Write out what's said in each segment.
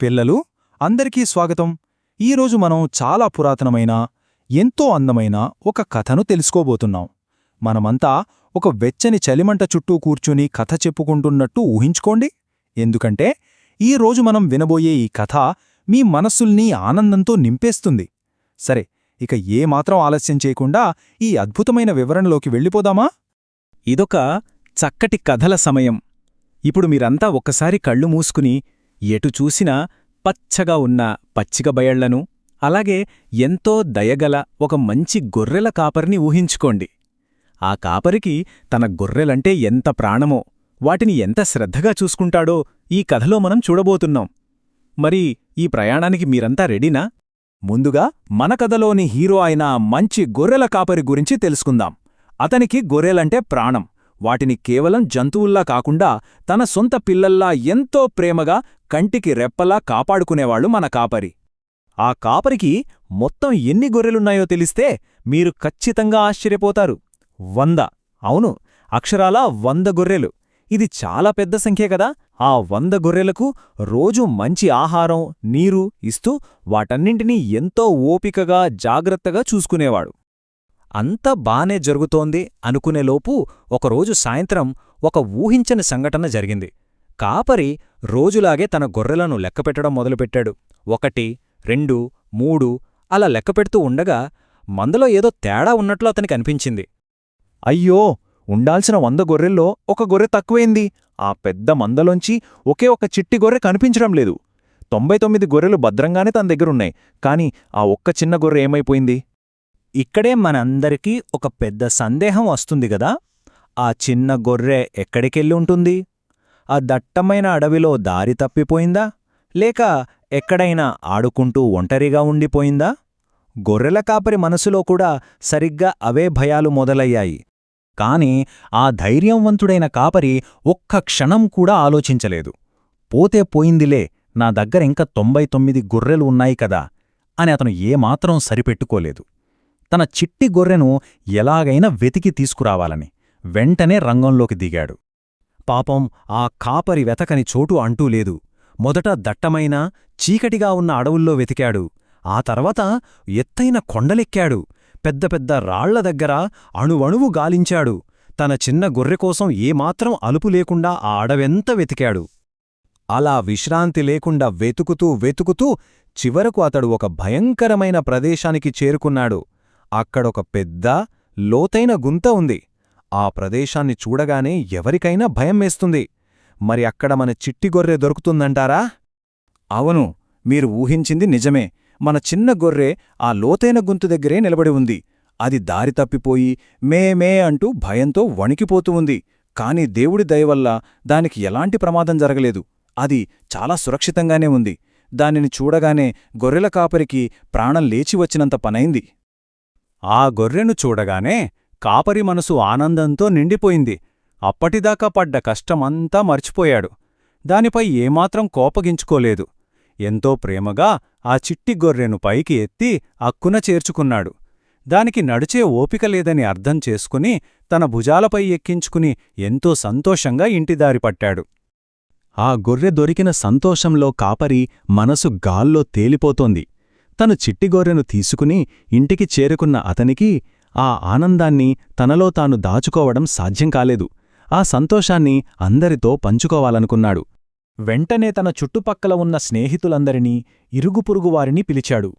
పిల్లలు అందరికీ స్వాగతం. ఈరోజు మనం చాలా పురాతనమైన ఎంతో అందమైన ఒక కథను తెలుసుకోబోతున్నాం. మనమంతా ఒక వెచ్చని చలిమంట చుట్టూ కూర్చుని కథ చెప్పుకుంటున్నట్టు ఊహించుకోండి. ఎందుకంటే ఈరోజు మనం వినబోయే ఈ కథ మీ మనస్సుల్ని ఆనందంతో నింపేస్తుంది. సరే, ఇక ఏమాత్రం ఆలస్యం చేయకుండా ఈ అద్భుతమైన వివరణలోకి వెళ్ళిపోదామా? ఇదొక చక్కటి కథల సమయం. ఇప్పుడు మీరంతా ఒక్కసారి కళ్ళు మూసుకుని ఎటు చూసినా పచ్చగా ఉన్న పచ్చిక బయళ్లను, అలాగే ఎంతో దయగల ఒక మంచి గొర్రెల కాపరిని ఊహించుకోండి. ఆ కాపరికి తన గొర్రెలంటే ఎంత ప్రాణమో, వాటిని ఎంత శ్రద్ధగా చూసుకుంటాడో ఈ కథలో మనం చూడబోతున్నాం. మరి ఈ ప్రయాణానికి మీరంతా రెడీనా? ముందుగా మన కథలోని హీరో అయిన మంచి గొర్రెల కాపరి గురించి తెలుసుకుందాం. అతనికి గొర్రెలంటే ప్రాణం. వాటిని కేవలం జంతువుల్లా కాకుండా తన సొంత పిల్లల్లా ఎంతో ప్రేమగా కంటికి రెప్పలా కాపాడుకునేవాళ్లు మన కాపరి. ఆ కాపరికి మొత్తం ఎన్ని గొర్రెలున్నాయో తెలిస్తే మీరు ఖచ్చితంగా ఆశ్చర్యపోతారు. 100. అవును, అక్షరాలా 100 గొర్రెలు. ఇది చాలా పెద్ద సంఖ్య కదా. ఆ 100 గొర్రెలకు రోజూ మంచి ఆహారం, నీరు ఇస్తూ వాటన్నింటినీ ఎంతో ఓపికగా జాగ్రత్తగా చూసుకునేవాడు. అంతా బానే జరుగుతోంది అనుకునేలోపు ఒకరోజు సాయంత్రం ఒక ఊహించని సంఘటన జరిగింది. కాపరి రోజులాగే తన గొర్రెలను లెక్కపెట్టడం మొదలుపెట్టాడు. 1, 2, 3 అలా లెక్కపెడుతూ ఉండగా మందలో ఏదో తేడా ఉన్నట్లు అతనికి అనిపించింది. అయ్యో, ఉండాల్సిన 100 గొర్రెల్లో ఒక గొర్రె తక్కువైంది. ఆ పెద్ద మందలోంచి ఒకే ఒక చిట్టి గొర్రె కనిపించడం లేదు. 99 గొర్రెలు భద్రంగానే తన దగ్గరున్నాయి. కాని ఆ ఒక్క చిన్న గొర్రె ఏమైపోయింది? ఇక్కడే మనందరికీ ఒక పెద్ద సందేహం వస్తుంది గదా. ఆ చిన్న గొర్రె ఎక్కడికెళ్ళి ఉంటుంది? ఆ దట్టమైన అడవిలో దారి తప్పిపోయిందా, లేక ఎక్కడైనా ఆడుకుంటూ ఒంటరిగా ఉండిపోయిందా? గొర్రెల కాపరి మనసులో కూడా సరిగ్గా అవే భయాలు మొదలయ్యాయి. కాని ఆ ధైర్యవంతుడైన కాపరి ఒక్క క్షణం కూడా ఆలోచించలేదు. పోతే పోయిందిలే, నా దగ్గరింక 99 గొర్రెలు ఉన్నాయి కదా అని అతను ఏమాత్రం సరిపెట్టుకోలేదు. తన చిట్టి గొర్రెను ఎలాగైనా వెతికి తీసుకురావాలని వెంటనే రంగంలోకి దిగాడు. పాపం ఆ కాపరి వెతకని చోటు అంటూ లేదు. మొదట దట్టమైన చీకటిగా ఉన్న అడవుల్లో వెతికాడు. ఆ తర్వాత ఎత్తైన కొండలెక్కాడు. పెద్ద పెద్ద రాళ్ల దగ్గర అణువణువు గాలించాడు. తన చిన్న గొర్రెకోసం ఏమాత్రం అలుపు లేకుండా ఆ అడవెంత వెతికాడు. అలా విశ్రాంతి లేకుండా వెతుకుతూ చివరకు అతడు ఒక భయంకరమైన ప్రదేశానికి చేరుకున్నాడు. అక్కడొక పెద్ద, లోతైన గుంత ఉంది. ఆ ప్రదేశాన్ని చూడగానే ఎవరికైనా భయం వేస్తుంది. మరి అక్కడ మన చిట్టి గొర్రె దొరుకుతుందంటారా? అవును, మీరు ఊహించింది నిజమే. మన చిన్న గొర్రె ఆ లోతైన గుంత దగ్గరే నిలబడి ఉంది. అది దారి తప్పిపోయి మే అంటూ భయంతో వణికిపోతూ ఉంది. కాని దేవుడి దయవల్ల దానికి ఎలాంటి ప్రమాదం జరగలేదు. అది చాలా సురక్షితంగానే ఉంది. దానిని చూడగానే గొర్రెల కాపరికి ప్రాణం లేచివచ్చినంత పనైంది. ఆ గొర్రెను చూడగానే కాపరి మనసు ఆనందంతో నిండిపోయింది. అప్పటిదాకా పడ్డ కష్టమంతా మర్చిపోయాడు. దానిపై ఏమాత్రం కోపగించుకోలేదు. ఎంతో ప్రేమగా ఆ చిట్టి గొర్రెను పైకి ఎత్తి అక్కున చేర్చుకున్నాడు. దానికి నడిచే ఓపిక లేదని అర్థం చేసుకుని తన భుజాలపై ఎక్కించుకుని ఎంతో సంతోషంగా ఇంటిదారి పట్టాడు. ఆ గొర్రె దొరికిన సంతోషంలో కాపరి మనసు గాల్లో తేలిపోతోంది. తను చిట్టిగొర్రెను తీసుకుని ఇంటికి చేరుకున్న అతనికి ఆ ఆనందాన్ని తనలో తాను దాచుకోవడం సాధ్యం కాలేదు. ఆ సంతోషాన్ని అందరితో పంచుకోవాలనుకున్నాడు. వెంటనే తన చుట్టుపక్కల ఉన్న స్నేహితులందరినీ, ఇరుగుపురుగువారిని పిలిచాడు.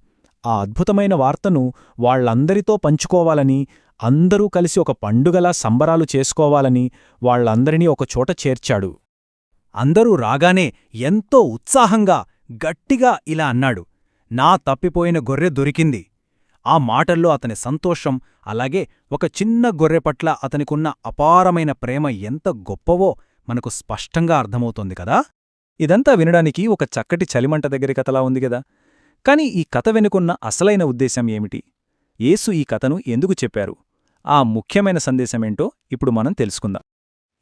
ఆ అద్భుతమైన వార్తను వాళ్లందరితో పంచుకోవాలని, అందరూ కలిసి ఒక పండుగలా సంబరాలు చేసుకోవాలని వాళ్లందరినీ ఒకచోట చేర్చాడు. అందరూ రాగానే ఎంతో ఉత్సాహంగా గట్టిగా ఇలా అన్నాడు, నా తప్పిపోయిన గొర్రె దొరికింది. ఆ మాటల్లో అతని సంతోషం, అలాగే ఒక చిన్న గొర్రె పట్ల అతనికున్న అపారమైన ప్రేమ ఎంత గొప్పవో మనకు స్పష్టంగా అర్థమవుతోంది కదా. ఇదంతా వినడానికి ఒక చక్కటి చలిమంట దగ్గరి కథలా ఉంది గదా. కాని ఈ కథ వెనుకున్న అసలైన ఉద్దేశం ఏమిటి? యేసు ఈ కథను ఎందుకు చెప్పారు? ఆ ముఖ్యమైన సందేశమేంటో ఇప్పుడు మనం తెలుసుకుందాం.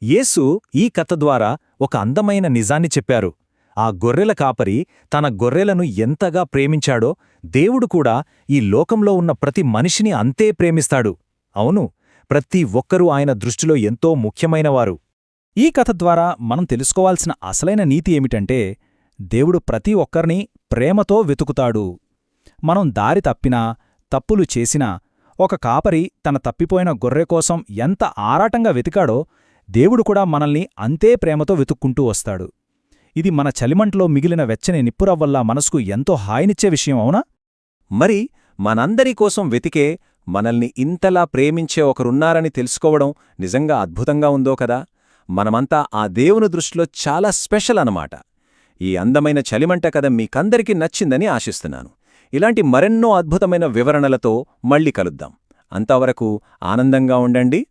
యేసు ఈ కథ ద్వారా ఒక అందమైన నిజాన్ని చెప్పారు. ఆ గొర్రెల కాపరి తన గొర్రెలను ఎంతగా ప్రేమించాడో దేవుడు కూడా ఈ లోకంలో ఉన్న ప్రతి మనిషిని అంతే ప్రేమిస్తాడు. అవును, ప్రతి ఒక్కరూ ఆయన దృష్టిలో ఎంతో ముఖ్యమైనవారు. ఈ కథ ద్వారా మనం తెలుసుకోవాల్సిన అసలైన నీతి ఏమిటంటే, దేవుడు ప్రతి ఒక్కరినీ ప్రేమతో వెతుకుతాడు. మనం దారి తప్పినా, తప్పులు చేసినా, ఒక కాపరి తన తప్పిపోయిన గొర్రె కోసం ఎంత ఆరాటంగా వెతికాడో దేవుడు కూడా మనల్ని అంతే ప్రేమతో వెతుక్కుంటూ వస్తాడు. ఇది మన చలిమంటలో మిగిలిన వెచ్చని నిప్పురవ్వల్లా మనసుకు ఎంతో హాయినిచ్చే విషయం, అవునా? మరి మనందరి కోసం వెతికే, మనల్ని ఇంతలా ప్రేమించే ఒకరున్నారని తెలుసుకోవడం నిజంగా అద్భుతంగా ఉందో కదా. మనమంతా ఆ దేవుని దృష్టిలో చాలా స్పెషల్ అన్నమాట. ఈ అందమైన చలిమంట కథ మీకందరికీ నచ్చిందని ఆశిస్తున్నాను. ఇలాంటి మరెన్నో అద్భుతమైన వివరణలతో మళ్ళీ కలుద్దాం. అంతవరకు ఆనందంగా ఉండండి.